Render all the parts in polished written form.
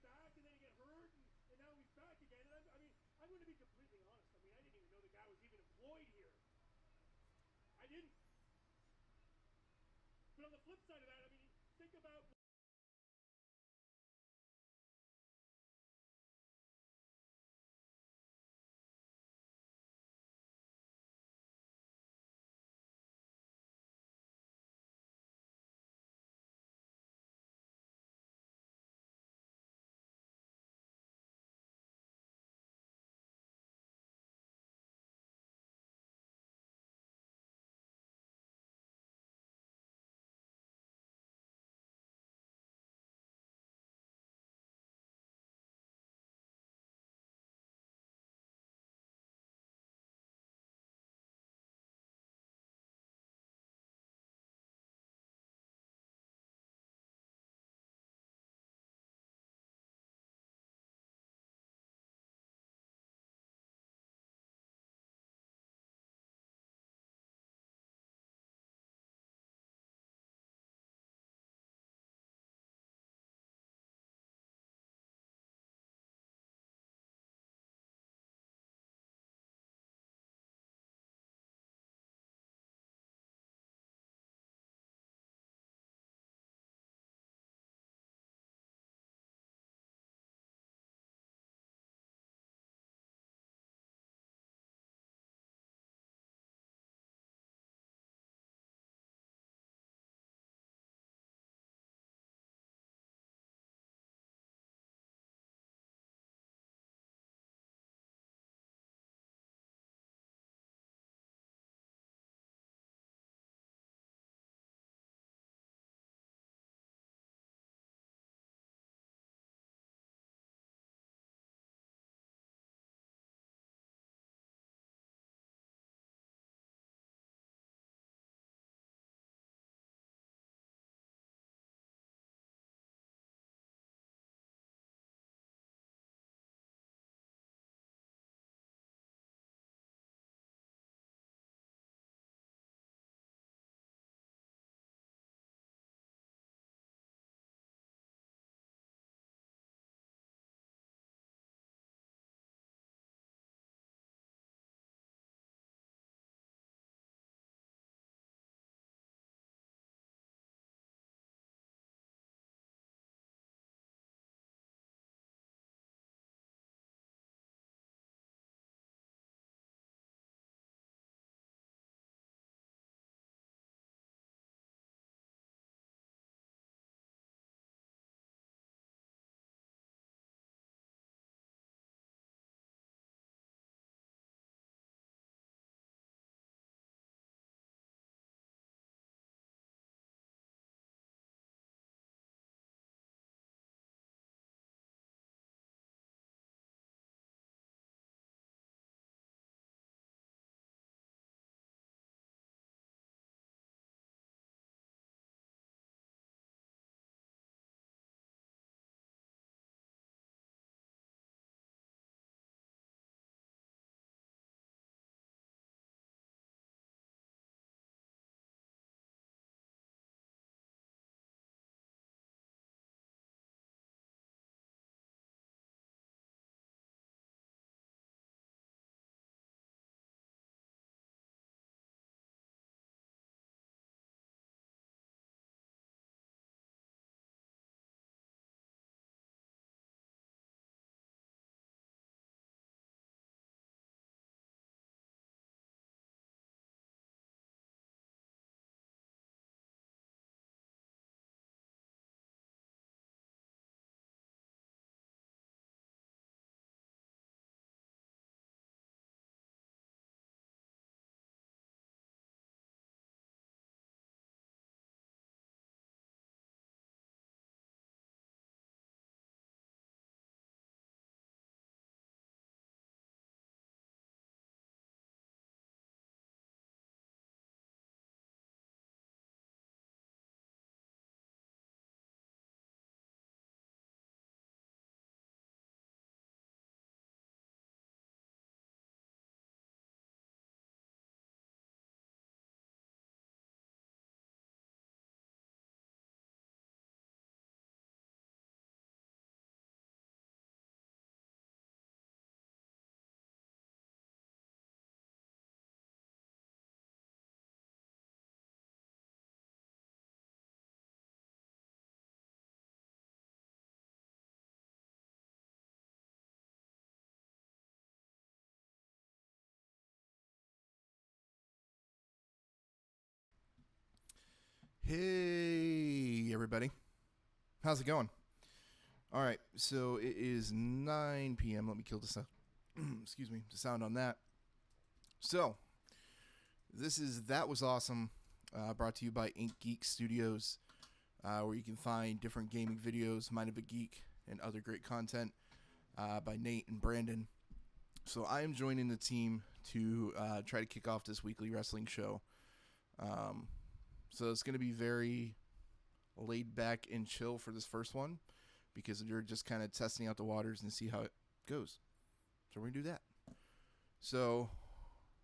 back, and then he get hurt, and now he's back again. And I mean, I'm going to be completely honest. I mean, I didn't even know the guy was even employed here. I didn't. But on the flip side of that, I mean, think about Hey, everybody. How's it going? All right, so it is 9 p.m. Let me kill the sound. Excuse me, the sound on that. So, this is That Was Awesome, brought to you by Ink Geek Studios, where you can find different gaming videos, Mind of a Geek, and other great content by Nate and Brandon. So, I am joining the team to try to kick off this weekly wrestling show. So, it's going to be very laid back and chill for this first one because you're just kind of testing out the waters and see how it goes. So we're going to do that. So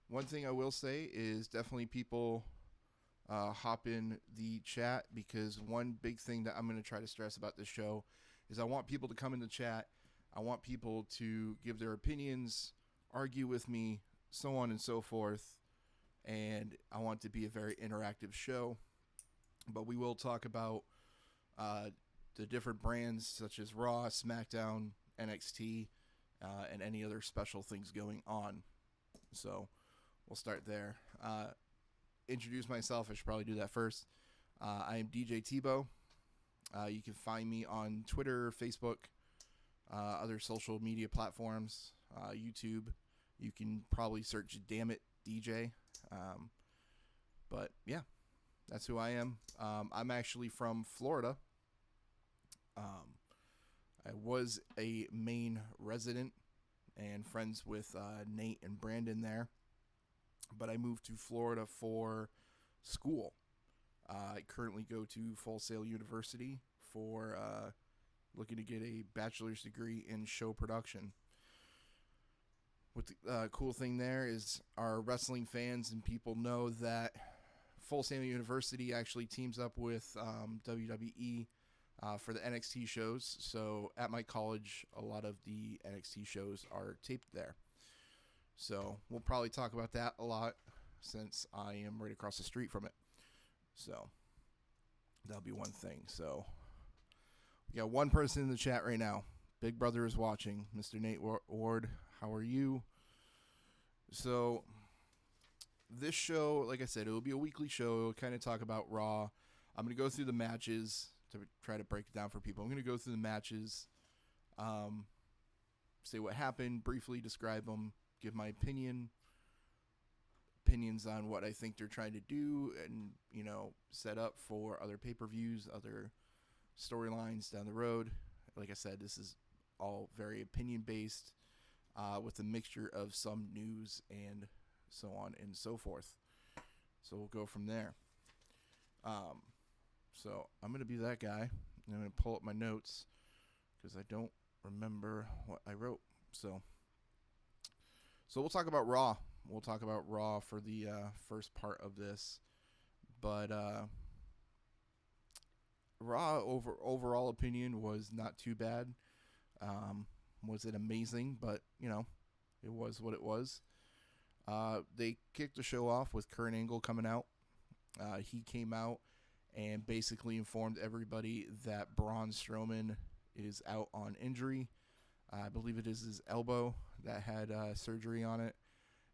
one thing I will say is definitely people hop in the chat, because one big thing that I'm going to try to stress about this show is I want people to come in the chat. I want people to give their opinions, argue with me, so on and so forth. And I want it to be a very interactive show. But we will talk about the different brands such as Raw, SmackDown, NXT, and any other special things going on. So we'll start there. Introduce myself. I should probably do that first. I am DJ Tebow. You can find me on Twitter, Facebook, other social media platforms, YouTube. You can probably search Damn It DJ. But yeah, that's who I am. I'm actually from Florida. I was a Maine resident and friends with Nate and Brandon there, but I moved to Florida for school. I currently go to Full Sail University for looking to get a bachelor's degree in show production. What the cool thing there is our wrestling fans and people know that Full Sail University actually teams up with WWE for the NXT shows. So at my college, a lot of the NXT shows are taped there. So we'll probably talk about that a lot since I am right across the street from it. So that'll be one thing. So we got one person in the chat right now. Big Brother is watching. Mr. Nate Ward, how are you? So this show, like I said, it will be a weekly show. It'll kind of talk about Raw. I'm going to go through the matches to try to break it down for people. I'm going to go through the matches, say what happened, briefly describe them, give my opinions on what I think they're trying to do, and, you know, set up for other pay-per-views, other storylines down the road. Like I said, this is all very opinion-based, with a mixture of some news and so on and so forth. So we'll go from there. So I'm going to be that guy. I'm going to pull up my notes because I don't remember what I wrote. So we'll talk about Raw. We'll talk about Raw for the first part of this. But Raw overall opinion was not too bad. Was it amazing? But, you know, it was what it was. They kicked the show off with Kurt Angle coming out. He came out and basically informed everybody that Braun Strowman is out on injury. I believe it is his elbow that had surgery on it.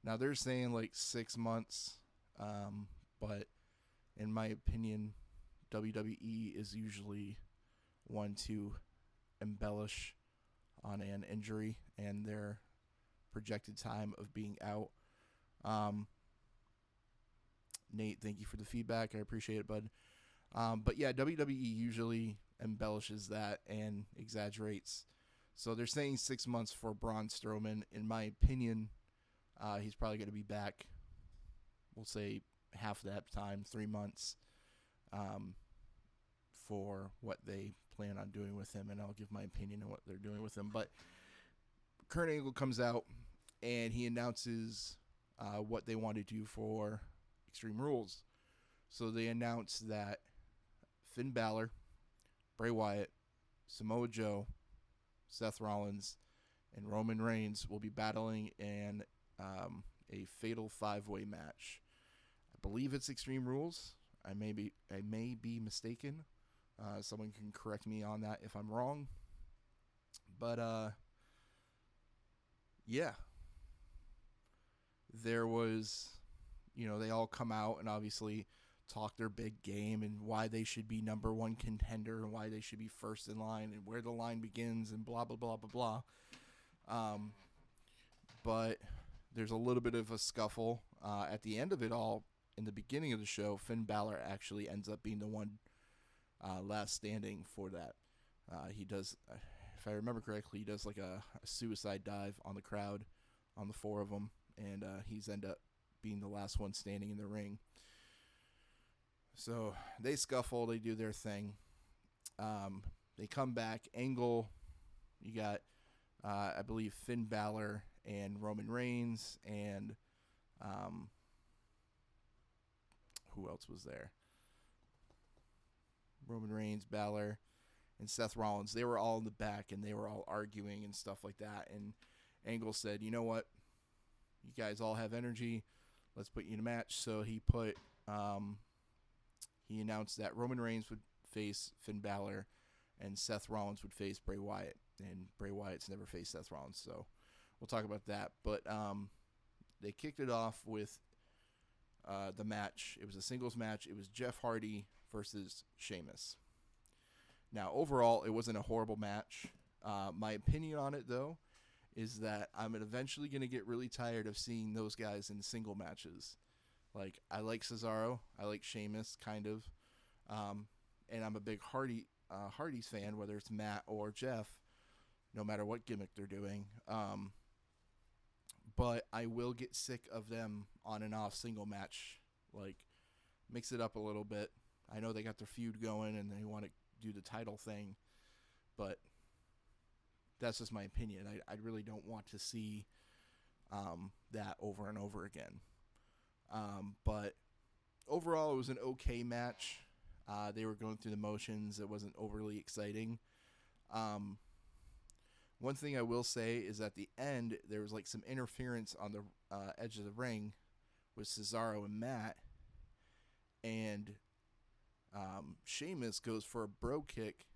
Now, they're saying like 6 months, but in my opinion, WWE is usually one to embellish on an injury and their projected time of being out. Nate, thank you for the feedback. I appreciate it, bud. But yeah, WWE usually embellishes that and exaggerates. So they're saying 6 months for Braun Strowman. In my opinion, he's probably going to be back, we'll say half that time, 3 months, for what they plan on doing with him. And I'll give my opinion on what they're doing with him. But Kurt Angle comes out and he announces what they want to do for Extreme Rules. So they announced that Finn Balor, Bray Wyatt, Samoa Joe, Seth Rollins, and Roman Reigns will be battling in a fatal 5-way match. I believe it's Extreme Rules. I may be mistaken. Someone can correct me on that if I'm wrong. But yeah, there was, you know, they all come out, and obviously talk their big game and why they should be number one contender and why they should be first in line and where the line begins and blah, blah, blah, blah, blah. But there's a little bit of a scuffle. At the end of it all, in the beginning of the show, Finn Balor actually ends up being the one last standing for that. He does, if I remember correctly, he does like a suicide dive on the crowd, on the four of them, and he's end up being the last one standing in the ring. So they scuffle, they do their thing. They come back. Angle, you got, I believe, Finn Balor and Roman Reigns, and who else was there? Roman Reigns, Balor, and Seth Rollins. They were all in the back, and they were all arguing and stuff like that. And Angle said, you know what? You guys all have energy. Let's put you in a match. So he put, he announced that Roman Reigns would face Finn Balor, and Seth Rollins would face Bray Wyatt. And Bray Wyatt's never faced Seth Rollins, so we'll talk about that. But they kicked it off with the match. It was a singles match. It was Jeff Hardy versus Sheamus. Now, overall, it wasn't a horrible match. My opinion on it, though, is that I'm eventually going to get really tired of seeing those guys in single matches. Like, I like Cesaro. I like Sheamus, kind of. And I'm a big Hardy's fan, whether it's Matt or Jeff, no matter what gimmick they're doing. But I will get sick of them on and off single match. Like, mix it up a little bit. I know they got their feud going and they want to do the title thing, but that's just my opinion. I really don't want to see that over and over again. But overall, it was an okay match. They were going through the motions. It wasn't overly exciting. One thing I will say is at the end, there was like some interference on the edge of the ring with Cesaro and Matt. And Sheamus goes for a bro kick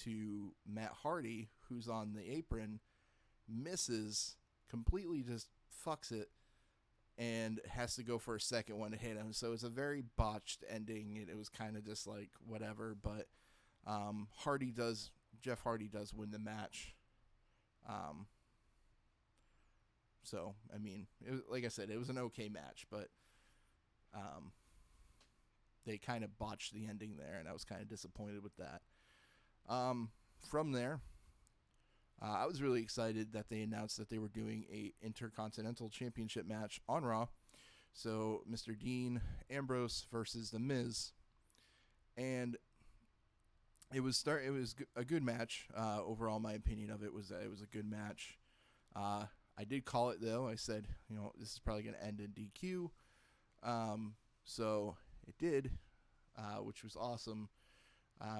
to Matt Hardy, who's on the apron, misses, completely just fucks it, and has to go for a second one to hit him. So it's a very botched ending, and it was kind of just like whatever. But Jeff Hardy does win the match. So, I mean, like I said, it was an okay match, but they kind of botched the ending there, and I was kind of disappointed with that. From there, I was really excited that they announced that they were doing a Intercontinental Championship match on Raw. So, Mr. Dean Ambrose versus The Miz, and it was a good match. Overall, my opinion of it was that it was a good match. I did call it, though. I said, this is probably going to end in DQ. So it did, which was awesome.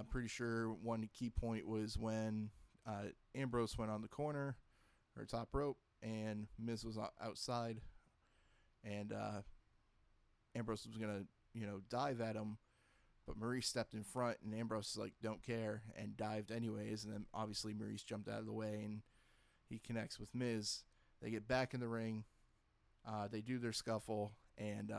Pretty sure one key point was when Ambrose went on the corner or top rope, and Miz was outside, and Ambrose was going to dive at him. But Maurice stepped in front, and Ambrose was like, don't care, and dived anyways. And then, obviously, Maurice jumped out of the way, and he connects with Miz. They get back in the ring. They do their scuffle, and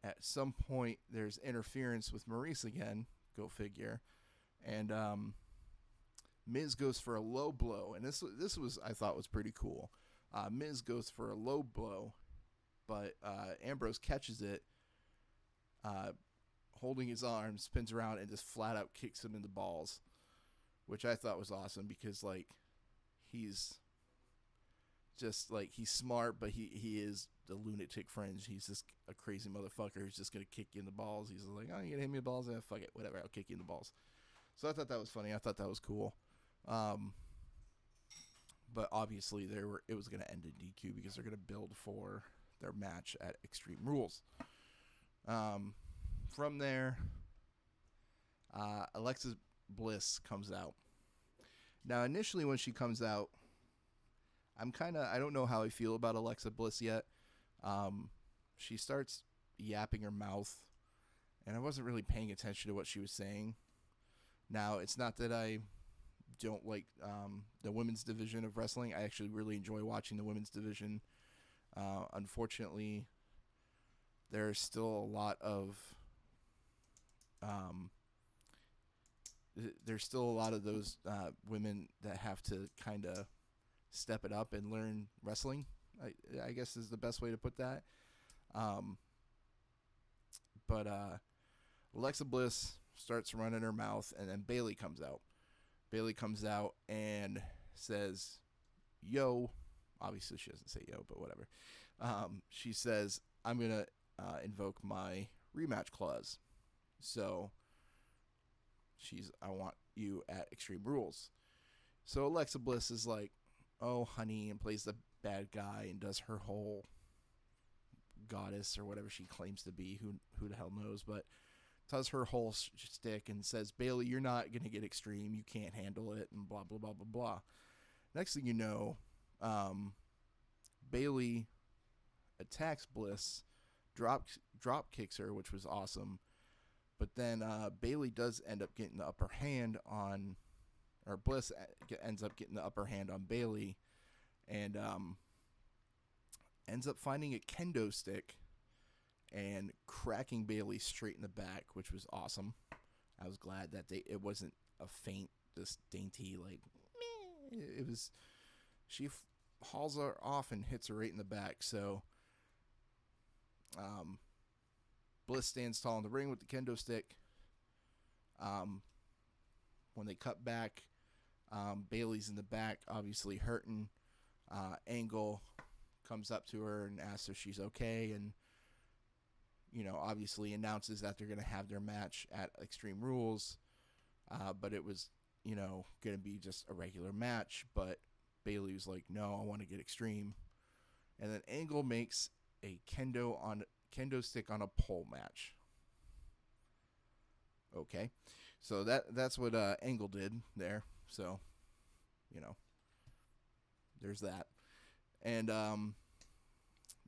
at some point, there's interference with Maurice again. Go figure. And Miz goes for a low blow, and this was, I thought, was pretty cool. Miz goes for a low blow, but Ambrose catches it. Holding his arm, spins around, and just flat out kicks him in the balls, which I thought was awesome because, like, he's just, like, he's smart, but he is the lunatic fringe. He's just a crazy motherfucker who's just going to kick you in the balls. He's like, oh, you going to hit me in the balls? Yeah, fuck it, whatever, I'll kick you in the balls. So I thought that was funny. I thought that was cool. But obviously it was going to end in DQ because they're going to build for their match at Extreme Rules. From there, Alexa Bliss comes out. Now, initially when she comes out, I don't know how I feel about Alexa Bliss yet. She starts yapping her mouth, and I wasn't really paying attention to what she was saying. Now, it's not that I don't like the women's division of wrestling. I actually really enjoy watching the women's division. Unfortunately, there's still a lot of um, there's still a lot of those women that have to kind of step it up and learn wrestling. I guess is the best way to put that. Um, but Alexa Bliss starts running her mouth, and then Bayley comes out. Bayley comes out and says, "Yo," obviously she doesn't say "yo," but whatever. She says, "I'm gonna invoke my rematch clause." So I want you at Extreme Rules. So Alexa Bliss is like, "Oh, honey," and plays the bad guy and does her whole goddess or whatever she claims to be. Who the hell knows? But does her whole stick and says, "Bayley, you're not gonna get Extreme. You can't handle it," and blah blah blah blah blah. Next thing you know, Bayley attacks Bliss, drop kicks her, which was awesome. But then Bayley does end up getting the upper hand on, or Bliss ends up getting the upper hand on Bayley, and ends up finding a kendo stick and cracking Bayley straight in the back, which was awesome. I was glad that it wasn't a feint, this dainty, like, meh. It was, she hauls her off and hits her right in the back. So Bliss stands tall in the ring with the kendo stick. When they cut back, Bayley's in the back, obviously hurting. Angle comes up to her and asks if she's okay, and obviously announces that they're going to have their match at Extreme Rules, but it was going to be just a regular match. But Bayley was like, "No, I want to get Extreme." And then Angle makes a kendo stick on a pole match. Okay, so that's what Angle did there. So there's that. And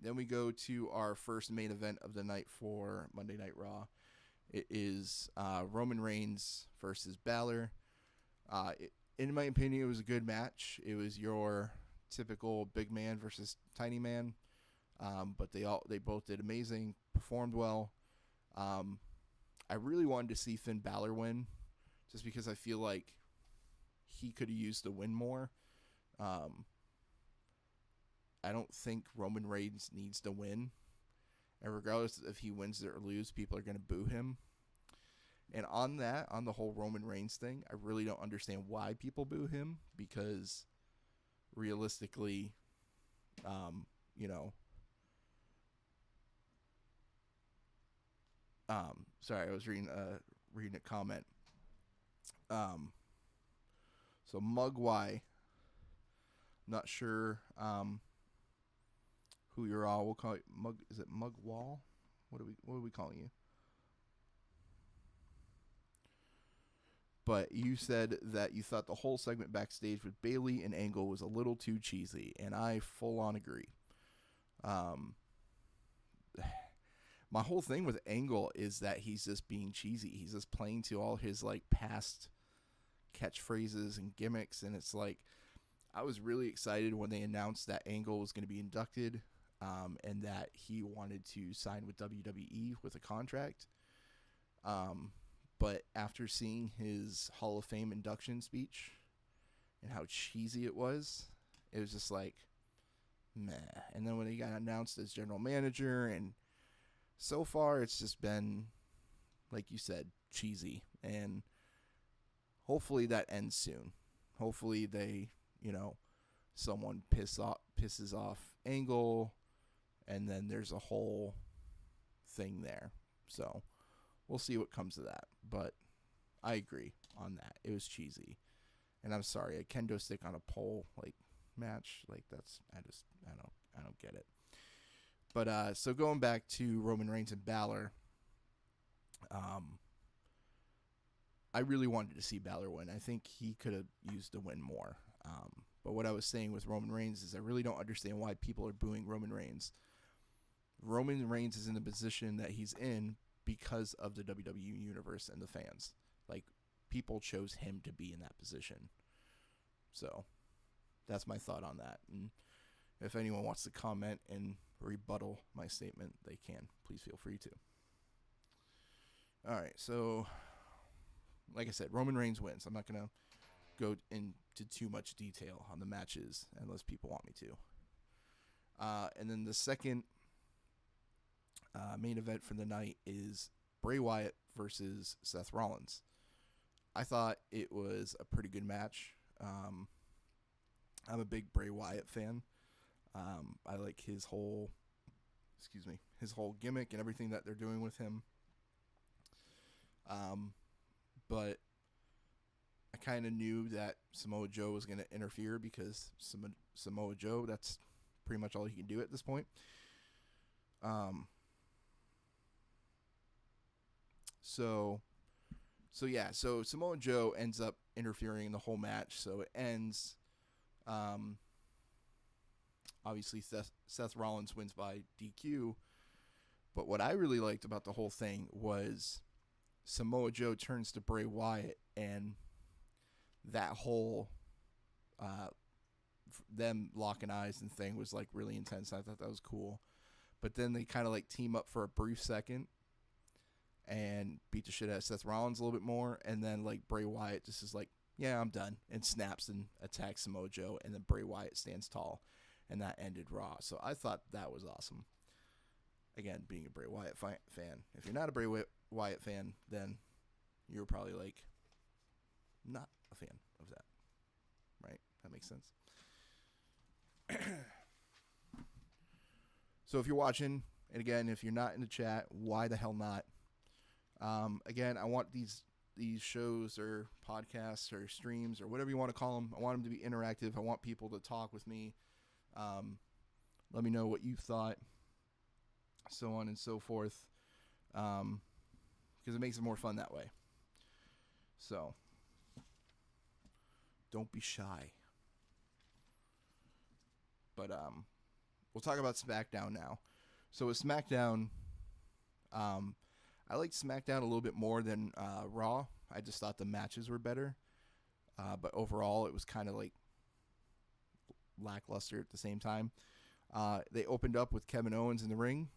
then we go to our first main event of the night for Monday Night Raw. It is Roman Reigns versus Balor. In my opinion, it was a good match. It was your typical big man versus tiny man, but they both did amazing, performed well. I really wanted to see Finn Balor win, just because I feel like he could have used the win more. I don't think Roman Reigns needs to win. And regardless if he wins or loses, people are going to boo him. And on the whole Roman Reigns thing, I really don't understand why people boo him, because realistically, sorry, I was reading a comment. So Mugwai, not sure who you're all. We'll call it Mug. Is it Mugwall? What are we calling you? But you said that you thought the whole segment backstage with Bayley and Angle was a little too cheesy, and I full on agree. My whole thing with Angle is that he's just being cheesy. He's just playing to all his past catchphrases and gimmicks, and it's like, I was really excited when they announced that Angle was going to be inducted, and that he wanted to sign with WWE with a contract. But after seeing his Hall of Fame induction speech and how cheesy it was just like, meh. And then when he got announced as general manager, and so far it's just been, like you said, cheesy. And hopefully that ends soon. Hopefully they, someone pisses off Angle, and then there's a whole thing there. So we'll see what comes of that. But I agree on that. It was cheesy. And I'm sorry, a kendo stick on a pole match, that's I don't get it. But so going back to Roman Reigns and Balor, I really wanted to see Balor win. I think he could have used the win more. But what I was saying with Roman Reigns is I really don't understand why people are booing Roman Reigns. Roman Reigns is in the position that he's in because of the WWE universe and the fans. People chose him to be in that position. So that's my thought on that. And If anyone wants to comment and rebuttal my statement, they can. Please feel free to. All right, so like I said, Roman Reigns wins. I'm not going to go into too much detail on the matches unless people want me to. And then the second main event for the night is Bray Wyatt versus Seth Rollins. I thought it was a pretty good match. I'm a big Bray Wyatt fan. I like his whole gimmick and everything that they're doing with him. But I kind of knew that Samoa Joe was going to interfere because Samoa Joe, that's pretty much all he can do at this point. So Samoa Joe ends up interfering in the whole match. So it ends. Obviously, Seth Rollins wins by DQ. But what I really liked about the whole thing was Samoa Joe turns to Bray Wyatt, and that whole them locking eyes and thing was like really intense. I thought that was cool. But then they kind of like team up for a brief second and beat the shit out of Seth Rollins a little bit more, and then like Bray Wyatt just is like, yeah, I'm done, and snaps and attacks Samoa Joe, and then Bray Wyatt stands tall, and that ended Raw. So I thought that was awesome. Again, being a Bray Wyatt fan. If you're not a Bray Wyatt fan, then you're probably like not a fan of that, right? That makes sense. So if you're watching, and again, if you're not in the chat, why the hell not? Again, I want these shows or podcasts or streams or whatever you want to call them, I want them to be interactive. I want people to talk with me. Let me know what you thought, so on and so forth, because it makes it more fun that way. So don't be shy. But we'll talk about SmackDown now. So with SmackDown, I liked SmackDown a little bit more than Raw. I just thought the matches were better. But overall, it was kind of like lackluster at the same time. They opened up with Kevin Owens in the ring.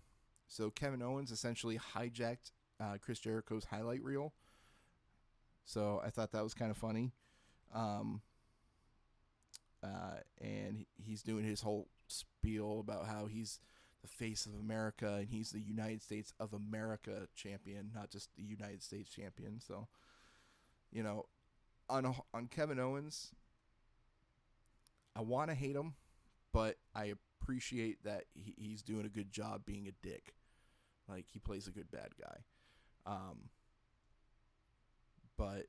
So Kevin Owens essentially hijacked Chris Jericho's highlight reel. So I thought that was kind of funny. And he's doing his whole spiel about how he's the face of America and he's the United States of America champion, not just the United States champion. So, you know, on Kevin Owens, I want to hate him, but I appreciate that he's doing a good job being a dick. Like, he plays a good bad guy. But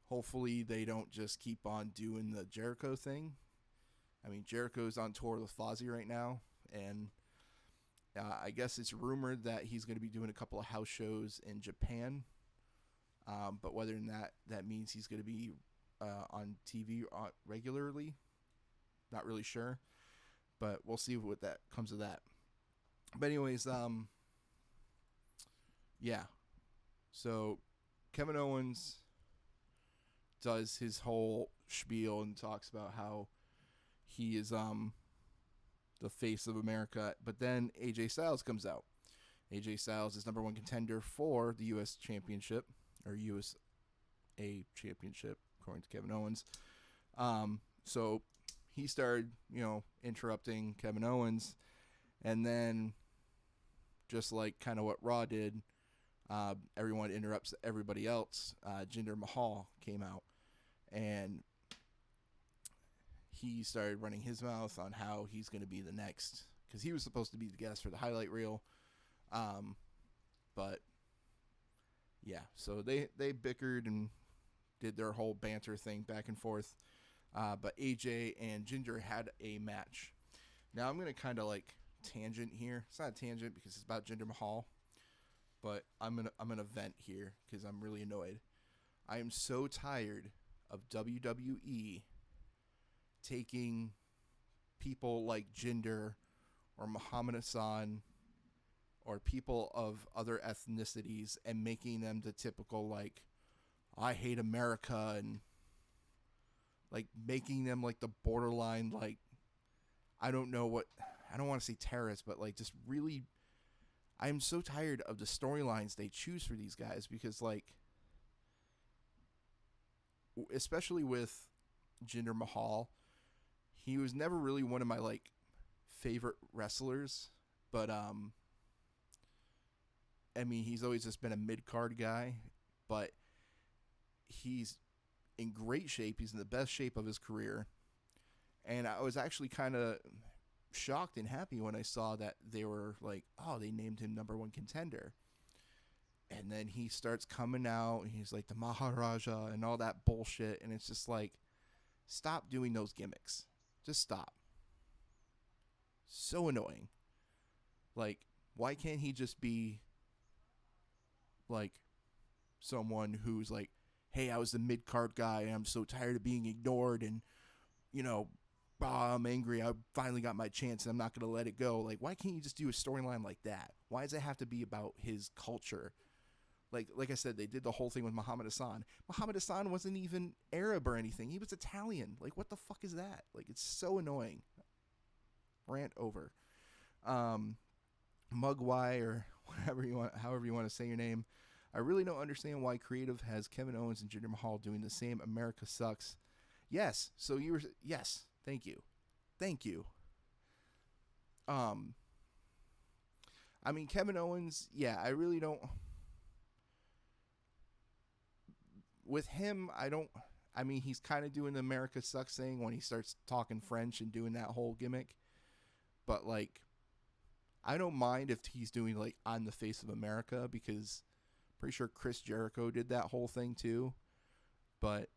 hopefully they don't just keep on doing the Jericho thing. I mean, Jericho's on tour with Fozzy right now, and I guess it's rumored that he's going to be doing a couple of house shows in Japan. But whether or not that means he's going to be on TV regularly, not really sure. But we'll see what that comes of that. But anyways, yeah. So Kevin Owens does his whole spiel and talks about how he is the face of America. But then AJ Styles comes out. AJ Styles is number one contender for the U.S. Championship, or USA Championship, according to Kevin Owens. So he started, interrupting Kevin Owens. And then, just like kind of what Raw did, everyone interrupts everybody else. Jinder Mahal came out, and he started running his mouth on how he's going to be the next, because he was supposed to be the guest for the highlight reel. But yeah, so they bickered and did their whole banter thing back and forth. But AJ and Jinder had a match. Now I'm going to kind of like tangent here. It's not a tangent because it's about Jinder Mahal, but I'm gonna vent here because I'm really annoyed. I am so tired of WWE taking people like Jinder or Muhammad Hassan or people of other ethnicities and making them the typical, like, I hate America, and like making them like the borderline, like, I don't know what, I don't want to say terrorist, but like just really, I'm so tired of the storylines they choose for these guys because like, especially with Jinder Mahal, he was never really one of my like favorite wrestlers, but I mean, he's always just been a mid-card guy, but he's in great shape. He's in the best shape of his career. And I was actually kind of shocked and happy when I saw that they were like, oh, they named him number one contender. And then he starts coming out, and he's like the Maharaja and all that bullshit. And it's just like, stop doing those gimmicks. Just stop. So annoying. Like, why can't he just be like someone who's like, hey, I was the mid-card guy, and I'm so tired of being ignored, and, you know, I'm angry. I finally got my chance, and I'm not going to let it go. Like, why can't you just do a storyline like that? Why does it have to be about his culture? Like I said, they did the whole thing with Muhammad Hassan. Muhammad Hassan wasn't even Arab or anything. He was Italian. Like, what the fuck is that? Like, it's so annoying. Rant over. Mugwai, or whatever you want, however you want to say your name. I really don't understand why creative has Kevin Owens and Jinder Mahal doing the same America Sucks. Yes. So you were, yes. Thank you. Thank you. I mean, Kevin Owens, yeah, I really don't. With him, I mean, he's kind of doing the America Sucks thing when he starts talking French and doing that whole gimmick. But, like, I don't mind if he's doing, like, I'm the face of America, because pretty sure Chris Jericho did that whole thing too. But,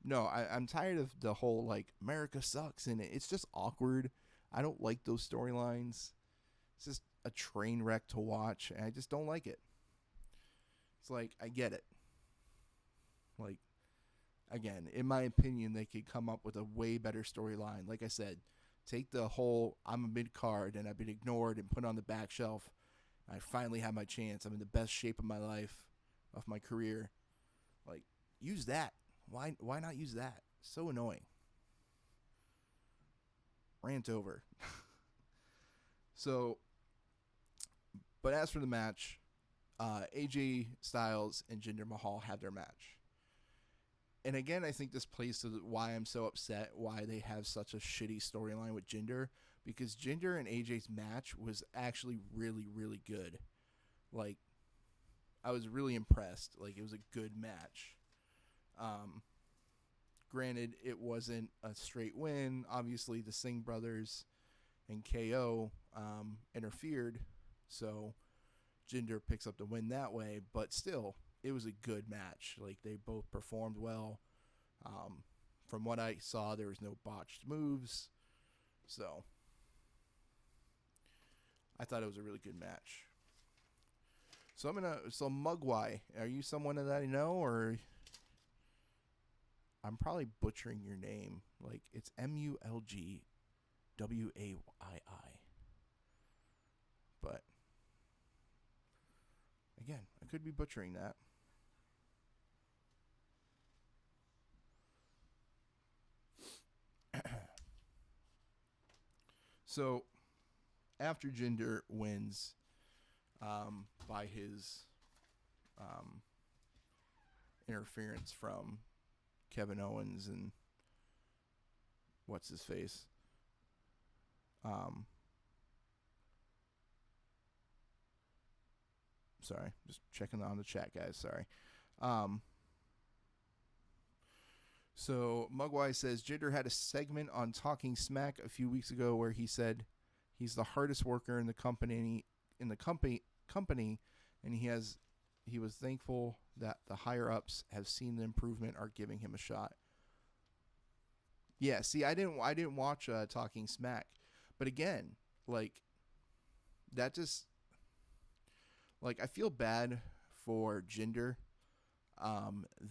no, I'm tired of the whole, like, America Sucks, and it's just awkward. I don't like those storylines. It's just a train wreck to watch, and I just don't like it. It's like, I get it. Like, again, in my opinion, they could come up with a way better storyline. Like I said, take the whole, I'm a mid-card and I've been ignored and put on the back shelf. I finally have my chance. I'm in the best shape of my life, of my career. Like, use that. Why not use that? So annoying. Rant over. So, but as for the match, AJ Styles and Jinder Mahal had their match. And again, I think this plays to why I'm so upset, why they have such a shitty storyline with Jinder, because Jinder and AJ's match was actually really, really good. Like, I was really impressed. Like, it was a good match. Granted, it wasn't a straight win. Obviously, the Singh brothers and KO interfered, so Jinder picks up the win that way. But still, it was a good match. Like, they both performed well. From what I saw, there was no botched moves. So, I thought it was a really good match. So, Mugwai, are you someone that I know, or I'm probably butchering your name. Like, it's Mulgwaii. But, again, I could be butchering that. So, after Jinder wins by his interference from Kevin Owens and what's his face, sorry, just checking on the chat, guys. Sorry. So Mugwai says Jinder had a segment on Talking Smack a few weeks ago where he said he's the hardest worker in the company, and he was thankful that the higher ups have seen the improvement, are giving him a shot. Yeah, see, I didn't watch Talking Smack, but again, like, that just, like, I feel bad for Jinder,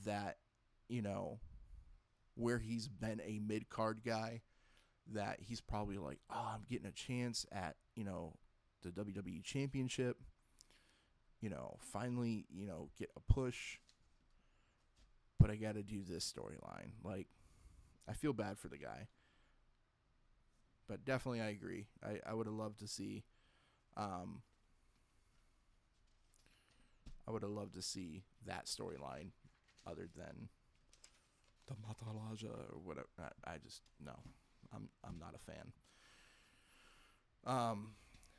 that, you know, where he's been a mid-card guy, that he's probably like, oh, I'm getting a chance at, you know, the WWE Championship, you know, finally, you know, get a push, but I got to do this storyline. Like, I feel bad for the guy. But definitely, I agree. I would have loved to see. I would have loved to see that storyline, other than the Matalaja or whatever. I just no. I'm not a fan.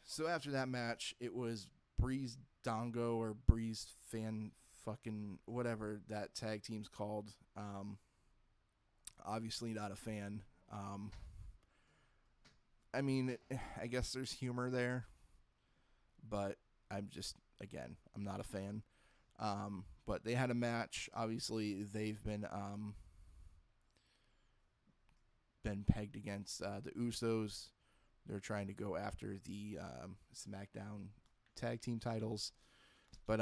So after that match, it was Breeze Dongo or Breeze Fan fucking whatever that tag team's called. Obviously not a fan. I mean, I guess there's humor there, but I'm not a fan. But they had a match. Obviously, they've been pegged against the Usos. They're trying to go after the SmackDown tag team titles, but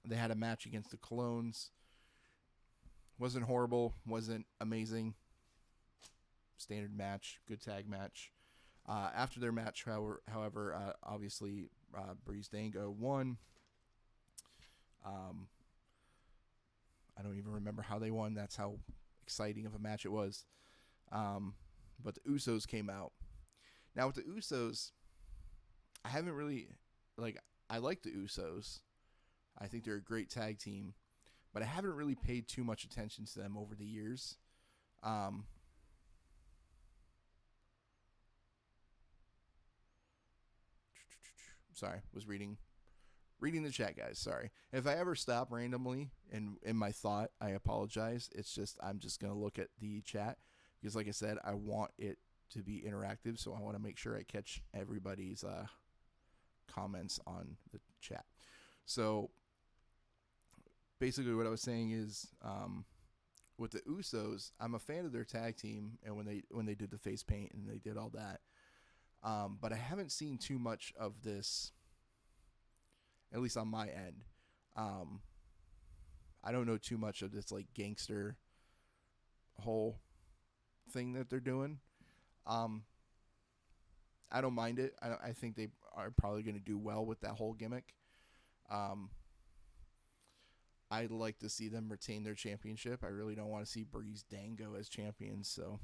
they had a match against the Clones. Wasn't horrible, wasn't amazing. Standard match, good tag match. After their match, however, obviously Breeze Dango won. I don't even remember how they won. That's how exciting of a match it was. But the Usos came out. Now with the Usos, I haven't really I like the Usos. I think they're a great tag team, but I haven't really paid too much attention to them over the years. Sorry, was reading the chat, guys. Sorry. If I ever stop randomly in my thought, I apologize. It's just I'm just going to look at the chat because, like I said, I want it to be interactive, so I want to make sure I catch everybody's comments on the chat. So basically what I was saying is with the Usos, I'm a fan of their tag team, and when they did the face paint and they did all that, but I haven't seen too much of this, at least on my end. I don't know too much of this gangster whole thing that they're doing. I don't mind it. I think they are probably going to do well with that whole gimmick. I'd like to see them retain their championship. I really don't want to see Breeze Dango as champions. So,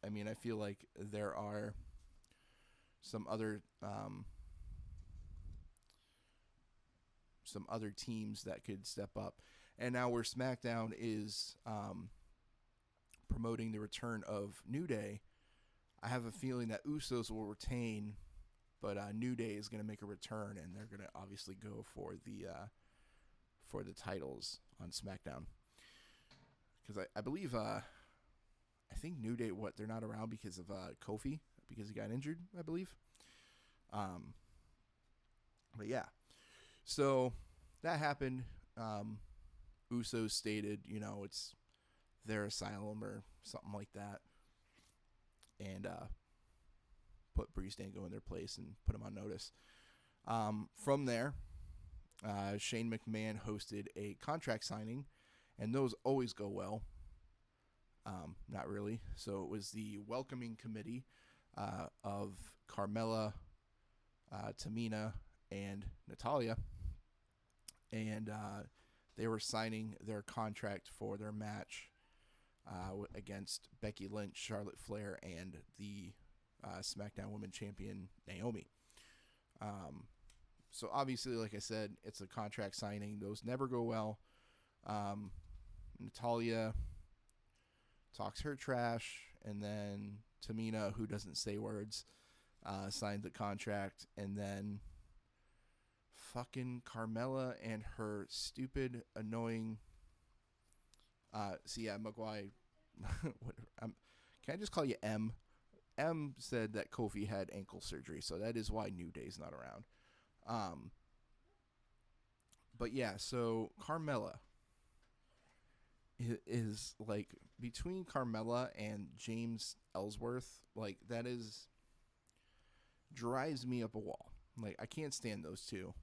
I mean, I feel like there are some other teams that could step up. And now where SmackDown is promoting the return of New Day, I have a feeling that Usos will retain, but New Day is going to make a return, and they're going to obviously go for the titles on SmackDown. Because I believe, I think New Day, they're not around because of Kofi, because he got injured, I believe. But yeah. So that happened. Usos stated, it's their asylum or something like that. And put Breeze Dango in their place and put him on notice. From there, Shane McMahon hosted a contract signing, and those always go well. Not really. So it was the welcoming committee of Carmella, Tamina, and Natalya. And they were signing their contract for their match against Becky Lynch, Charlotte Flair, and the SmackDown Women's Champion Naomi. So obviously, like I said, it's a contract signing. Those never go well. Natalya talks her trash, and then Tamina, who doesn't say words, signed the contract, and then fucking Carmella and her stupid, annoying. McGuire. Can I just call you M? M said that Kofi had ankle surgery, so that is why New Day's not around. But yeah, so Carmella is between Carmella and James Ellsworth, that is drives me up a wall. I can't stand those two.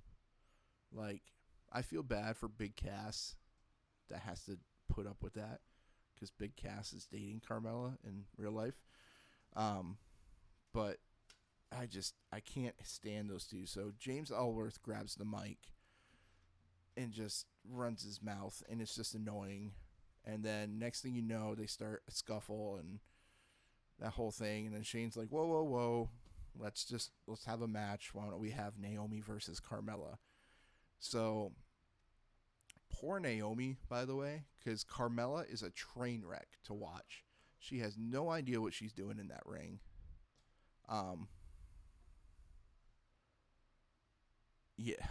I feel bad for Big Cass that has to put up with that, because Big Cass is dating Carmella in real life. But I can't stand those two. So James Ellsworth grabs the mic and just runs his mouth, and it's just annoying. And then next thing you know, they start a scuffle, and that whole thing, and then Shane's like, whoa, whoa, whoa, let's have a match. Why don't we have Naomi versus Carmella? So poor Naomi, by the way, because Carmella is a train wreck to watch. She has no idea what she's doing in that ring. Yeah,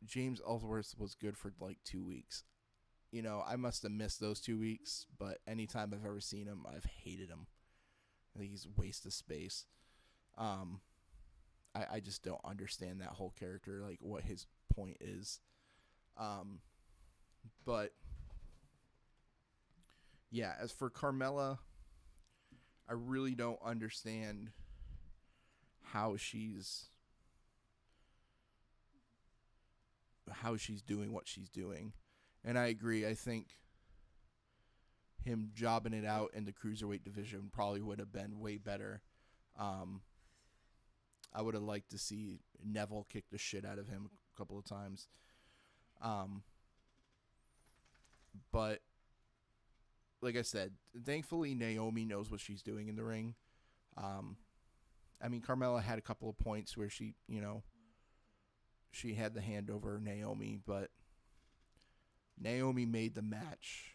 James Ellsworth was good for like 2 weeks. I must have missed those 2 weeks, but anytime I've ever seen him, I've hated him. I think he's a waste of space. I just don't understand that whole character, like what his point is. But yeah, as for Carmella, I really don't understand how she's doing what she's doing. And I agree. I think him jobbing it out in the cruiserweight division probably would have been way better. I would have liked to see Neville kick the shit out of him a couple of times. But like I said, thankfully Naomi knows what she's doing in the ring. I mean, Carmella had a couple of points where she had the hand over Naomi, but Naomi made the match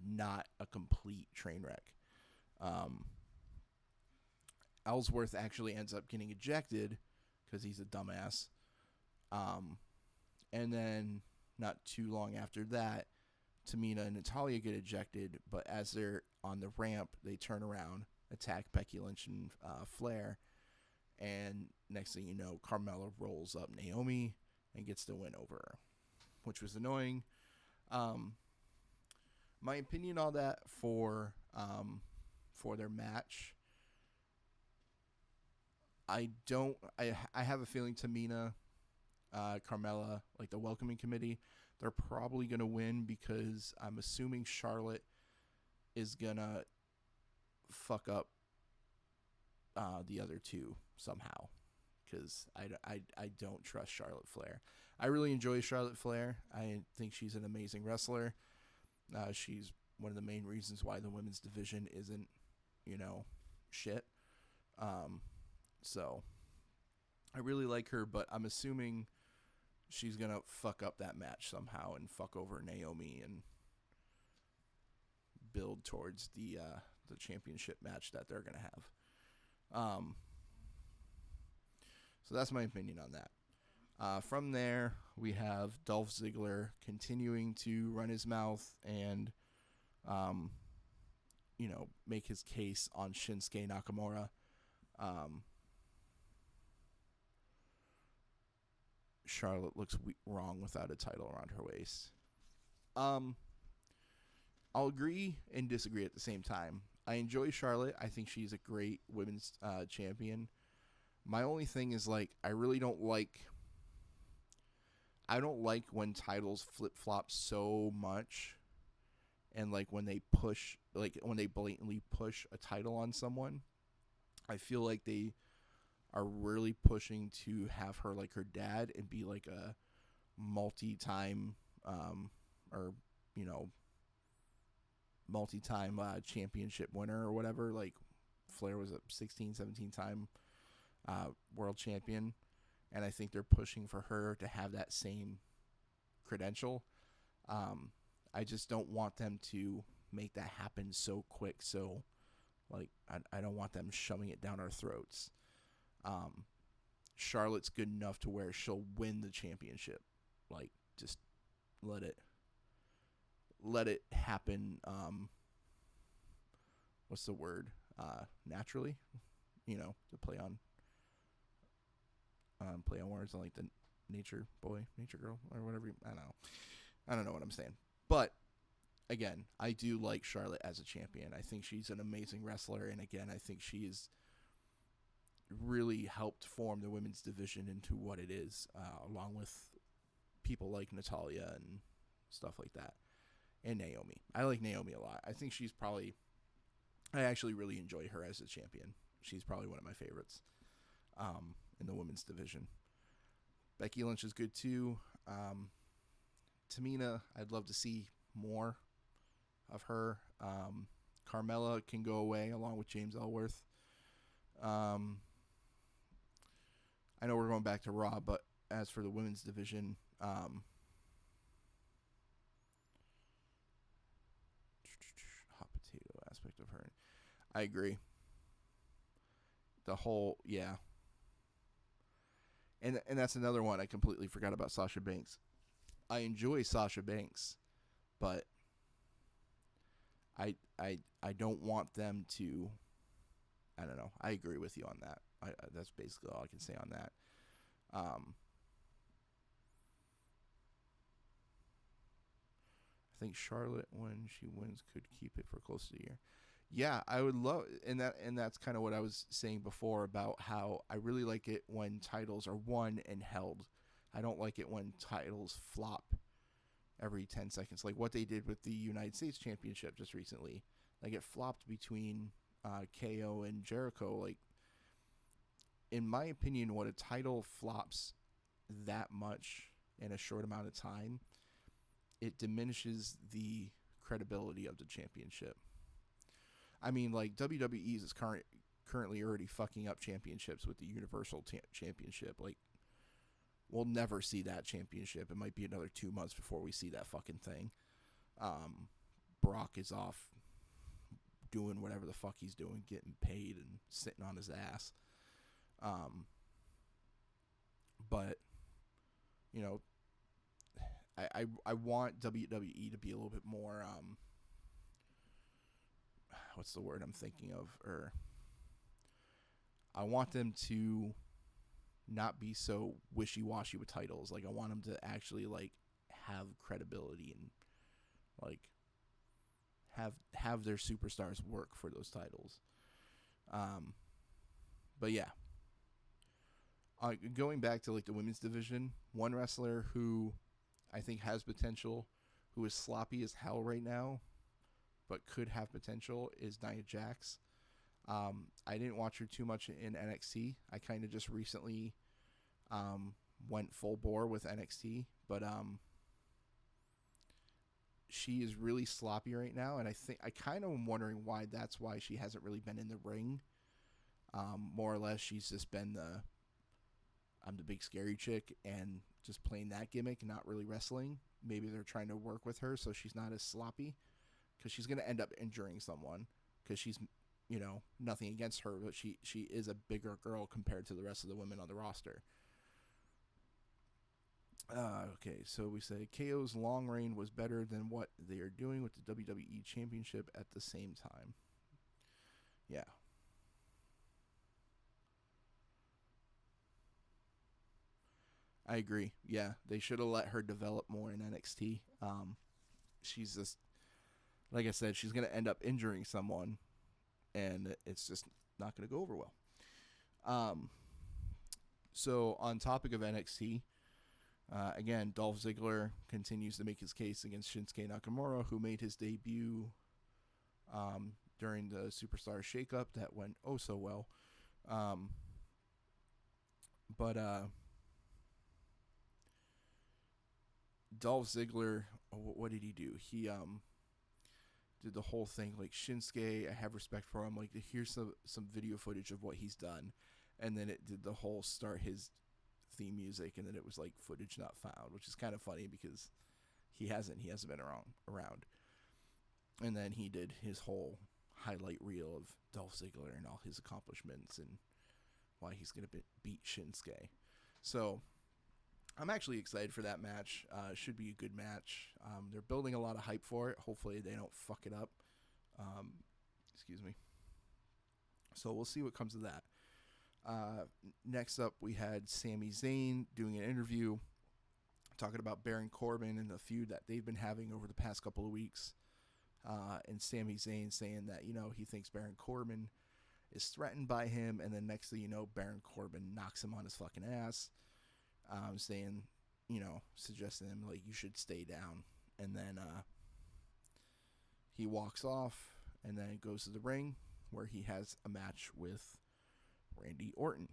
not a complete train wreck. Ellsworth actually ends up getting ejected because he's a dumbass. And then not too long after that, Tamina and Natalya get ejected, but as they're on the ramp, they turn around, attack Becky Lynch and Flair, and next thing you know, Carmella rolls up Naomi and gets the win over her, which was annoying. My opinion on that for their match, I have a feeling Tamina, Carmella, like the welcoming committee, they're probably going to win because I'm assuming Charlotte is going to fuck up the other two somehow, because I don't trust Charlotte Flair. I really enjoy Charlotte Flair. I think she's an amazing wrestler. She's one of the main reasons why the women's division isn't, shit. So I really like her, but I'm assuming she's going to fuck up that match somehow and fuck over Naomi and build towards the championship match that they're going to have. So that's my opinion on that. From there, we have Dolph Ziggler continuing to run his mouth and, make his case on Shinsuke Nakamura. Charlotte looks wrong without a title around her waist. I'll agree and disagree at the same time. I enjoy Charlotte. I think she's a great women's champion. My only thing is, like, I don't like when titles flip-flop so much, and like when they blatantly push a title on someone. I feel like they are really pushing to have her like her dad and be like a multi-time championship winner or whatever. Like Flair was a 16, 17-time world champion, and I think they're pushing for her to have that same credential. I just don't want them to make that happen so quick. So, like, I don't want them shoving it down our throats. Charlotte's good enough to where she'll win the championship. Like, just let it happen. What's the word? Naturally, to play on words, like the nature boy, nature girl, or whatever. I don't know what I'm saying. But again, I do like Charlotte as a champion. I think she's an amazing wrestler, and again, I think she's really helped form the women's division into what it is, along with people like Natalya and stuff like that, and Naomi. I like Naomi a lot. I think I actually really enjoy her as a champion. She's probably one of my favorites in the women's division. Becky Lynch is good too. Tamina, I'd love to see more of her. Carmella can go away along with James Ellsworth. I know we're going back to Raw, but as for the women's division, hot potato aspect of her, I agree. The whole, yeah. And that's another one I completely forgot about Sasha Banks. I enjoy Sasha Banks, but I don't want them to. I don't know. I agree with you on that. That's basically all I can say on that. I think Charlotte, when she wins, could keep it for close to a year. Yeah, I would love, and that's kind of what I was saying before about how I really like it when titles are won and held. I don't like it when titles flop every 10 seconds, like what they did with the United States Championship just recently. Like, it flopped between KO and Jericho. Like, in my opinion, when a title flops that much in a short amount of time, it diminishes the credibility of the championship. I mean, like, WWE is currently already fucking up championships with the Universal Championship. Like, we'll never see that championship. It might be another 2 months before we see that fucking thing. Brock is off doing whatever the fuck he's doing, getting paid and sitting on his ass. But, you know, I want WWE to be a little bit more, what's the word I'm thinking of? Or I want them to not be so wishy-washy with titles. Like, I want them to actually, like, have credibility and, like, have their superstars work for those titles. But yeah. Going back to, like, the women's division, one wrestler who I think has potential, who is sloppy as hell right now, but could have potential, is Nia Jax. I didn't watch her too much in NXT. I kind of just recently went full bore with NXT, but she is really sloppy right now, and I kind of am wondering why she hasn't really been in the ring. More or less, she's just been I'm the big scary chick and just playing that gimmick, not really wrestling. Maybe they're trying to work with her so she's not as sloppy, because she's going to end up injuring someone, because she's, you know, nothing against her, but she is a bigger girl compared to the rest of the women on the roster. Okay, so we say KO's long reign was better than what they are doing with the WWE Championship at the same time. Yeah. I agree. Yeah, they should have let her develop more in NXT. She's just, like I said, she's going to end up injuring someone, and it's just not going to go over well. So on topic of NXT, again, Dolph Ziggler continues to make his case against Shinsuke Nakamura, who made his debut during the Superstar Shakeup that went oh so well. But Dolph Ziggler, what did he do? He did the whole thing like, Shinsuke, I have respect for him. Like, here's some video footage of what he's done, and then it did the whole start his theme music, and then it was like footage not found, which is kind of funny because he hasn't been around. And then he did his whole highlight reel of Dolph Ziggler and all his accomplishments and why he's gonna beat Shinsuke. So I'm actually excited for that match. It should be a good match. They're building a lot of hype for it. Hopefully they don't fuck it up. Excuse me. So we'll see what comes of that. Next up, we had Sami Zayn doing an interview talking about Baron Corbin and the feud that they've been having over the past couple of weeks. And Sami Zayn saying that, you know, he thinks Baron Corbin is threatened by him. And then next thing you know, Baron Corbin knocks him on his fucking ass. Saying, you know, suggesting him, like, you should stay down. And then he walks off and then goes to the ring where he has a match with Randy Orton.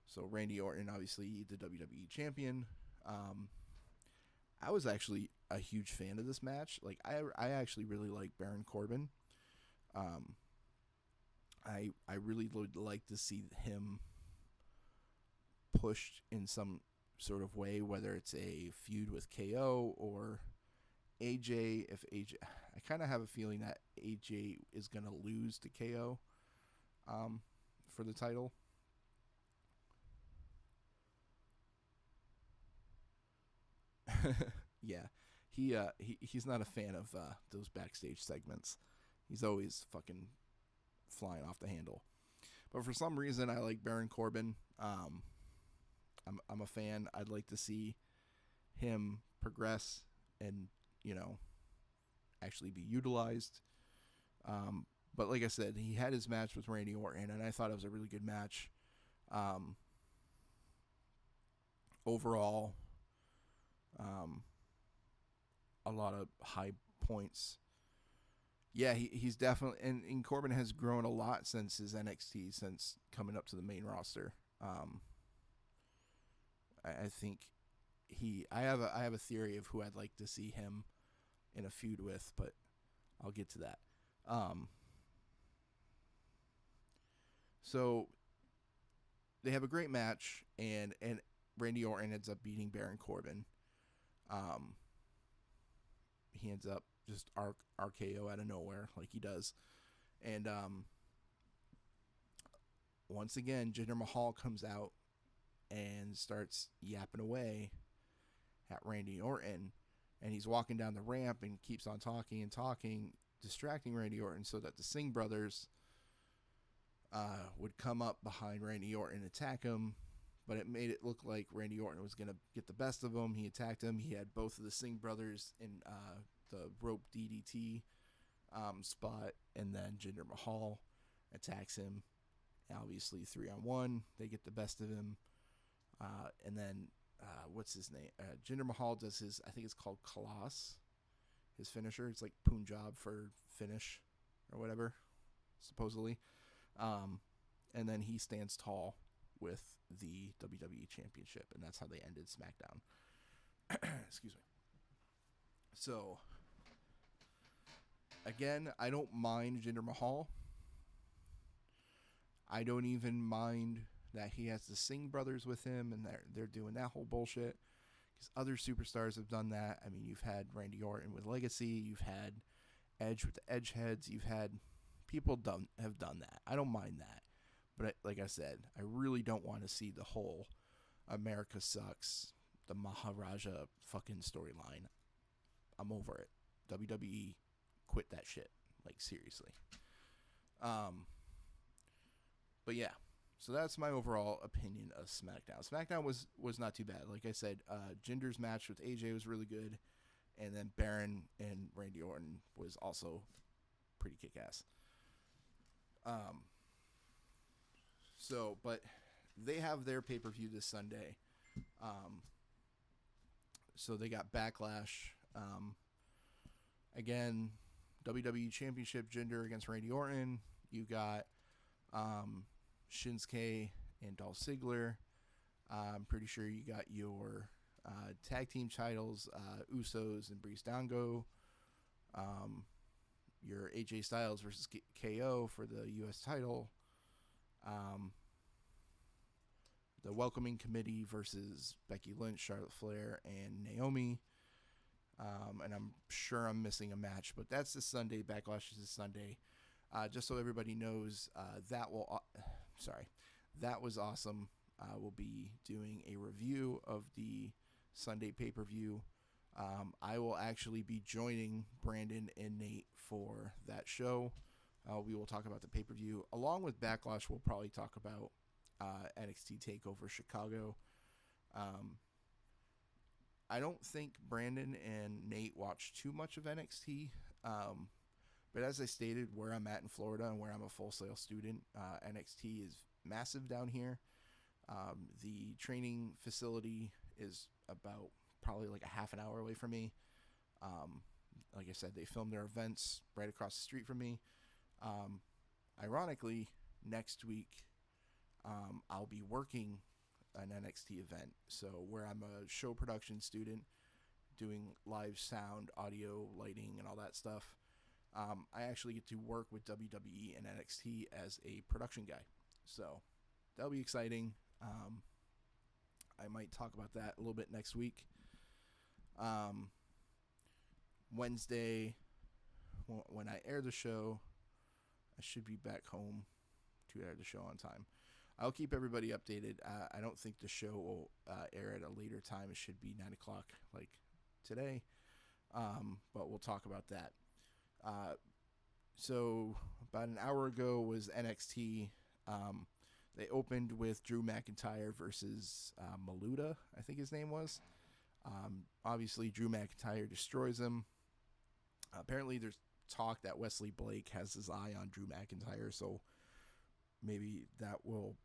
So Randy Orton, obviously the WWE champion. I was actually a huge fan of this match. Like, I actually really like Baron Corbin. I really would like to see him pushed in some sort of way, whether it's a feud with KO or AJ. If AJ, I kind of have a feeling that AJ is gonna lose to KO for the title. Yeah, he's not a fan of those backstage segments. He's always fucking flying off the handle. But for some reason, I like Baron Corbin. I'm a fan. I'd like to see him progress and, you know, actually be utilized. But like I said, he had his match with Randy Orton, and I thought it was a really good match. Overall, a lot of high points. Yeah, he's definitely, and Corbin has grown a lot since his NXT, since coming up to the main roster. I think I have a theory of who I'd like to see him in a feud with, but I'll get to that. So they have a great match, and Randy Orton ends up beating Baron Corbin. He ends up just RKO out of nowhere, like he does. And once again, Jinder Mahal comes out and starts yapping away at Randy Orton. And he's walking down the ramp and keeps on talking and talking, distracting Randy Orton so that the Singh brothers would come up behind Randy Orton and attack him. But it made it look like Randy Orton was going to get the best of him. He attacked him. He had both of the Singh brothers in the rope DDT spot. And then Jinder Mahal attacks him. Obviously, 3-on-1. They get the best of him. And then, what's his name? Jinder Mahal does his, I think it's called Kalas, his finisher. It's like Punjab for finish or whatever, supposedly. And then he stands tall with the WWE Championship, and that's how they ended SmackDown. Excuse me. So, again, I don't mind Jinder Mahal. I don't even mind that he has the Singh brothers with him, and they're doing that whole bullshit. Because other superstars have done that. I mean, you've had Randy Orton with Legacy. You've had Edge with the Edgeheads. You've had people have done that. I don't mind that. But like I said, I really don't want to see the whole America sucks, the Maharaja fucking storyline. I'm over it. WWE, quit that shit. Like, seriously. But yeah, so that's my overall opinion of SmackDown. SmackDown was not too bad. Like I said, Jinder's match with AJ was really good, and then Baron and Randy Orton was also pretty kick-ass. So, but they have their pay-per-view this Sunday. So they got Backlash. Again, WWE Championship, Jinder against Randy Orton. You got Shinsuke and Dolph Ziggler. I'm pretty sure you got your tag team titles, Usos and Breeze Dango. Your AJ Styles versus KO for the U.S. title. The Welcoming Committee versus Becky Lynch, Charlotte Flair, and Naomi. And I'm sure I'm missing a match, but that's this Sunday. Backlash is this Sunday. Just so everybody knows, that was awesome. We'll be doing a review of the Sunday pay-per-view. I will actually be joining Brandon and Nate for that show. We will talk about the pay-per-view. Along with Backlash, we'll probably talk about NXT TakeOver Chicago. I don't think Brandon and Nate watch too much of NXT. But as I stated, where I'm at in Florida and where I'm a Full Sail student, NXT is massive down here. The training facility is about probably like a half an hour away from me. Like I said, they film their events right across the street from me. Ironically, next week, I'll be working an NXT event. So where I'm a show production student doing live sound, audio, lighting, and all that stuff. I actually get to work with WWE and NXT as a production guy. So that'll be exciting. I might talk about that a little bit next week. Wednesday, when I air the show, I should be back home to air the show on time. I'll keep everybody updated. I don't think the show will air at a later time. It should be 9 o'clock like today. But we'll talk about that. So about an hour ago was NXT. They opened with Drew McIntyre versus Maluda, I think his name was. Obviously, Drew McIntyre destroys him. Apparently, there's talk that Wesley Blake has his eye on Drew McIntyre, so maybe that will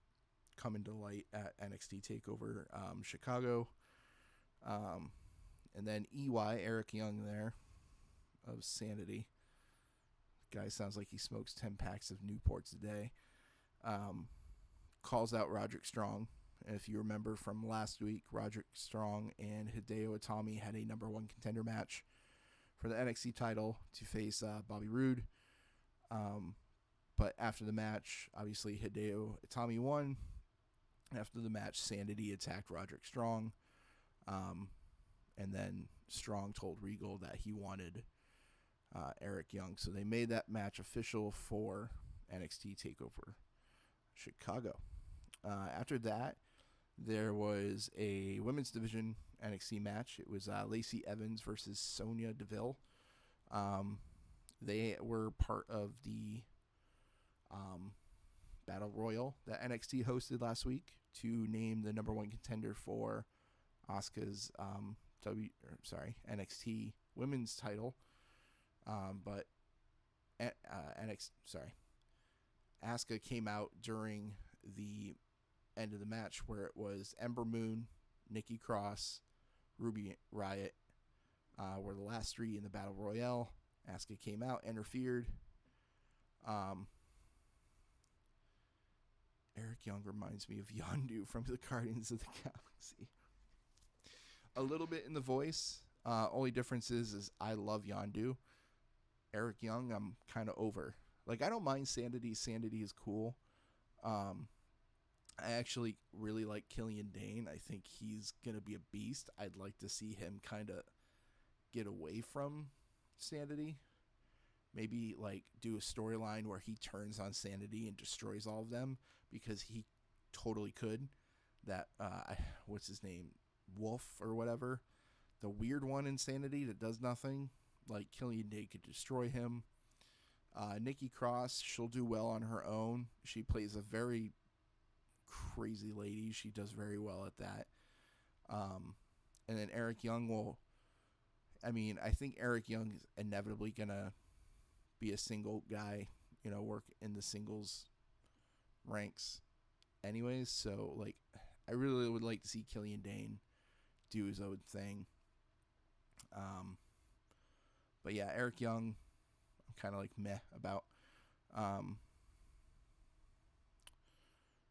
come into light at NXT TakeOver Chicago. And then EY, Eric Young there, of Sanity. Guy sounds like he smokes 10 packs of Newports a day. Calls out Roderick Strong. And if you remember from last week, Roderick Strong and Hideo Itami had a number one contender match for the NXT title to face Bobby Roode. But after the match, obviously Hideo Itami won. After the match, Sanity attacked Roderick Strong. And then Strong told Regal that he wanted Eric Young. So they made that match official for NXT TakeOver Chicago. After that, there was a women's division NXT match. It was Lacey Evans versus Sonya Deville. They were part of the Battle Royal that NXT hosted last week to name the number one contender for Asuka's NXT women's title. But Asuka came out during the end of the match where it was Ember Moon, Nikki Cross, Ruby Riott were the last three in the Battle Royale. Asuka came out, interfered. Eric Young reminds me of Yondu from the Guardians of the Galaxy. A little bit in the voice. Only difference is I love Yondu. Eric Young, I'm kind of over. Like, I don't mind Sanity. Sanity is cool. I actually really like Killian Dane. I think he's going to be a beast. I'd like to see him kind of get away from Sanity. Maybe, like, do a storyline where he turns on Sanity and destroys all of them, because he totally could. That, what's his name? Wolf or whatever. The weird one in Sanity that does nothing. Like, Killian Dane could destroy him. Nikki Cross, she'll do well on her own. She plays a very crazy lady. She does very well at that. And then Eric Young will... I think Eric Young is inevitably going to be a single guy, work in the singles ranks anyways. So, like, I really would like to see Killian Dane do his own thing. But yeah, Eric Young, I'm kind of like meh about.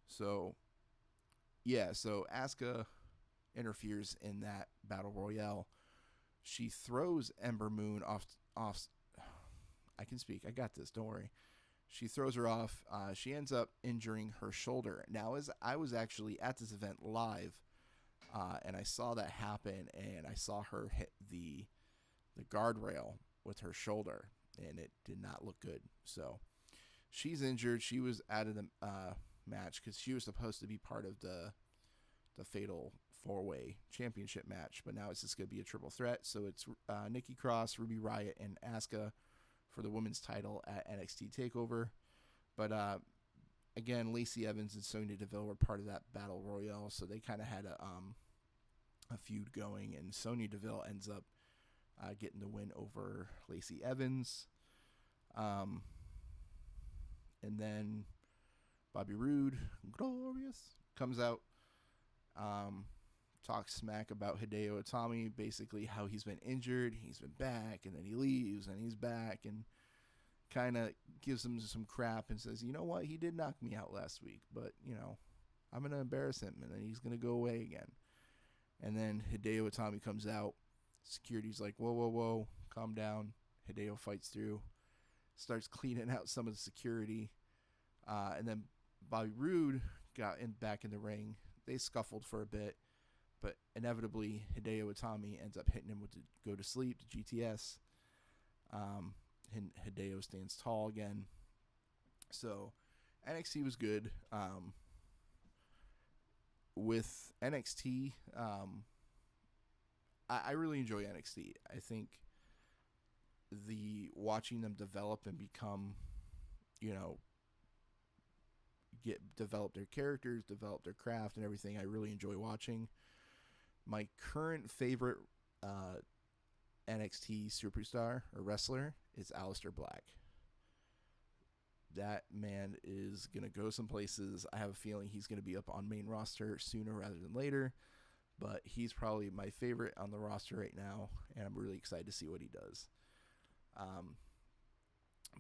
So Asuka interferes in that Battle Royale. She throws Ember Moon off. I can speak. I got this. Don't worry. She throws her off. She ends up injuring her shoulder. Now, as I was actually at this event live, and I saw that happen, and I saw her hit the guardrail with her shoulder, and it did not look good. So she's injured. She was out of the match because she was supposed to be part of the Fatal 4-Way Championship match, but now it's just going to be a triple threat. So it's Nikki Cross, Ruby Riott, and Asuka for the women's title at NXT TakeOver. But again, Lacey Evans and Sonya Deville were part of that Battle Royale, so they kind of had a feud going, and Sonya Deville ends up getting the win over Lacey Evans. And then Bobby Roode, glorious, comes out, talks smack about Hideo Itami, basically how he's been injured, he's been back, and then he leaves, and he's back, and kind of gives him some crap and says, you know what, he did knock me out last week, but, I'm going to embarrass him, and then he's going to go away again. And then Hideo Itami comes out. Security's like, whoa, calm down. Hideo fights through. starts cleaning out some of the security. And then Bobby Roode got back in the ring. They scuffled for a bit, but inevitably Hideo Itami ends up hitting him with the go to sleep, the GTS. And Hideo stands tall again. So NXT was good. With NXT, I really enjoy NXT. I think watching them develop and become, develop their characters, develop their craft and everything, I really enjoy watching. My current favorite NXT superstar or wrestler is Aleister Black. That man is going to go some places. I have a feeling he's going to be up on main roster sooner rather than later, but he's probably my favorite on the roster right now, and I'm really excited to see what he does.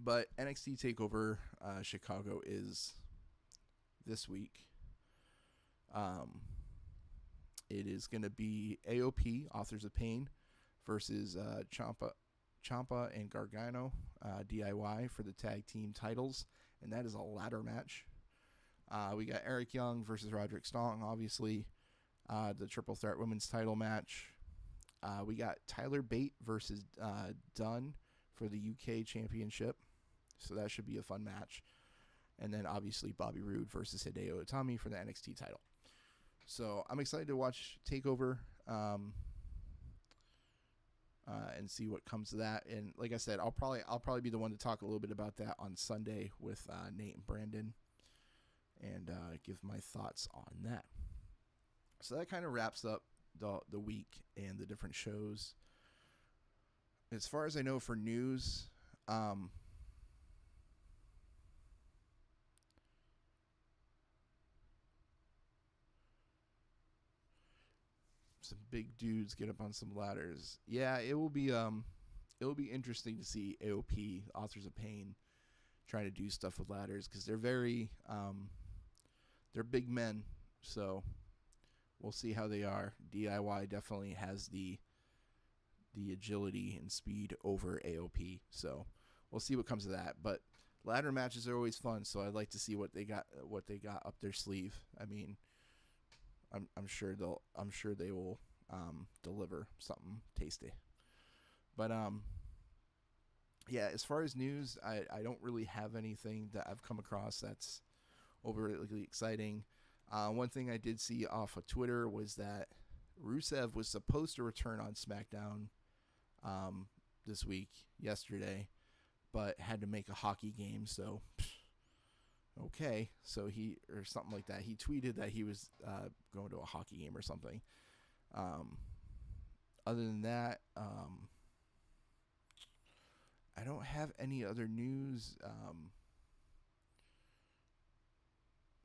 But NXT TakeOver Chicago is this week. It is going to be AOP, Authors of Pain, versus Ciampa and Gargano, DIY, for the tag team titles, and that is a ladder match. We got Eric Young versus Roderick Strong, obviously, the triple threat women's title match. We got Tyler Bate versus Dunn for the UK Championship, so that should be a fun match. And then obviously Bobby Roode versus Hideo Itami for the NXT title. So I'm excited to watch TakeOver. And see what comes of that. And like I said, I'll probably be the one to talk a little bit about that on Sunday with Nate and Brandon, and give my thoughts on that. So that kind of wraps up the week and the different shows. As far as I know for news, some big dudes get up on some ladders. Yeah, it will be interesting to see AOP, Authors of Pain, trying to do stuff with ladders, because they're very they're big men, so we'll see how they are. DIY definitely has the agility and speed over AOP, so we'll see what comes of that. But ladder matches are always fun, so I'd like to see what they got up their sleeve. I mean, I'm sure they will deliver something tasty. But yeah, as far as news, I don't really have anything that I've come across that's overly exciting. One thing I did see off of Twitter was that Rusev was supposed to return on SmackDown this week, yesterday, but had to make a hockey game, so okay, so he, or something like that. He tweeted that he was going to a hockey game or something. Other than that, I don't have any other news.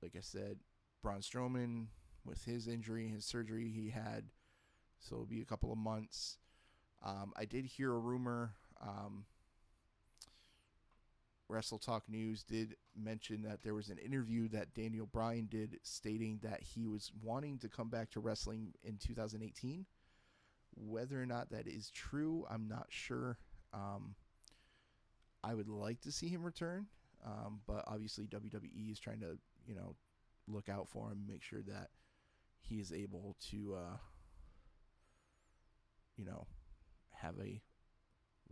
Like I said, Braun Strowman, with his injury, his surgery he had, so it'll be a couple of months. I did hear a rumor. Wrestle Talk News did mention that there was an interview that Daniel Bryan did stating that he was wanting to come back to wrestling in 2018. Whether or not that is true, I'm not sure. I would like to see him return, but obviously WWE is trying to, look out for him, make sure that he is able to, have a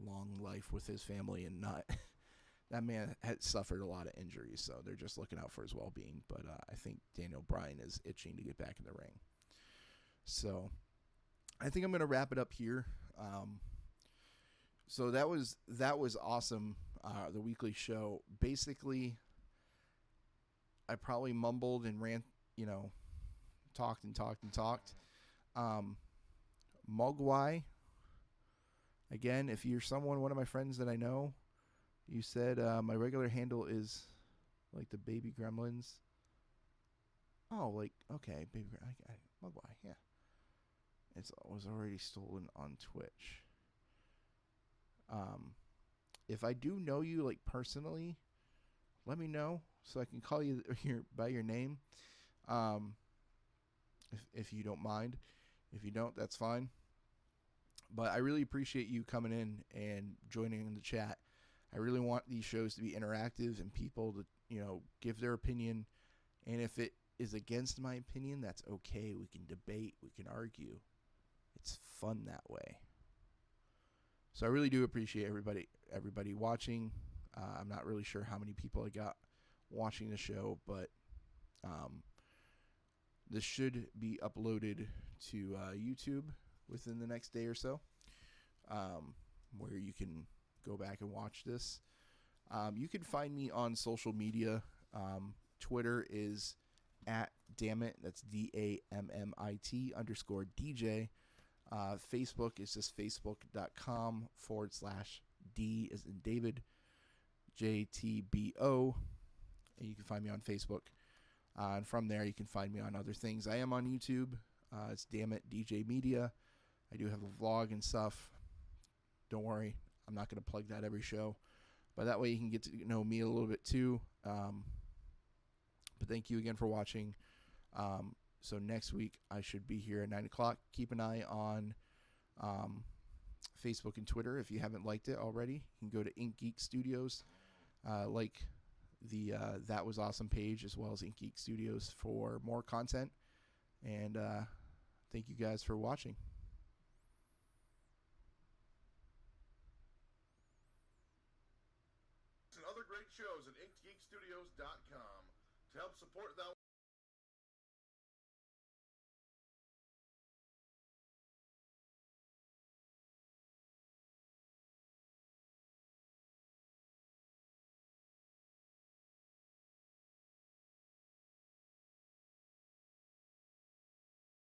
long life with his family and not... That man had suffered a lot of injuries, so they're just looking out for his well-being. But I think Daniel Bryan is itching to get back in the ring. So I think I'm going to wrap it up here. So that was awesome, the weekly show. Basically, I probably mumbled and talked. Mogwai, again, if you're one of my friends that I know, you said my regular handle is like the Baby Gremlins. Oh, like, okay, Baby Mogwai, yeah. It was already stolen on Twitch. If I do know you, like, personally, let me know so I can call you by your name. If you don't mind. If you don't, that's fine. But I really appreciate you coming in and joining in the chat. I really want these shows to be interactive and people to, give their opinion. And if it is against my opinion, that's okay. We can debate, we can argue. It's fun that way. So I really do appreciate everybody watching. I'm not really sure how many people I got watching the show, but this should be uploaded to YouTube within the next day or so, where you can go back and watch this. You can find me on social media. Twitter is @dammit. That's DAMMIT_DJ. Facebook is just facebook.com/D as in David, JTBO. And you can find me on Facebook. And from there, you can find me on other things. I am on YouTube. It's Dammit DJ Media. I do have a vlog and stuff. Don't worry, I'm not going to plug that every show. But that way you can get to know me a little bit too. But thank you again for watching. So next week I should be here at 9 o'clock. Keep an eye on Facebook and Twitter. If you haven't liked it already, you can go to Ink Geek Studios. Like the That Was Awesome page, as well as Ink Geek Studios, for more content. And thank you guys for watching. And other great shows at inkgeekstudios.com. To help support That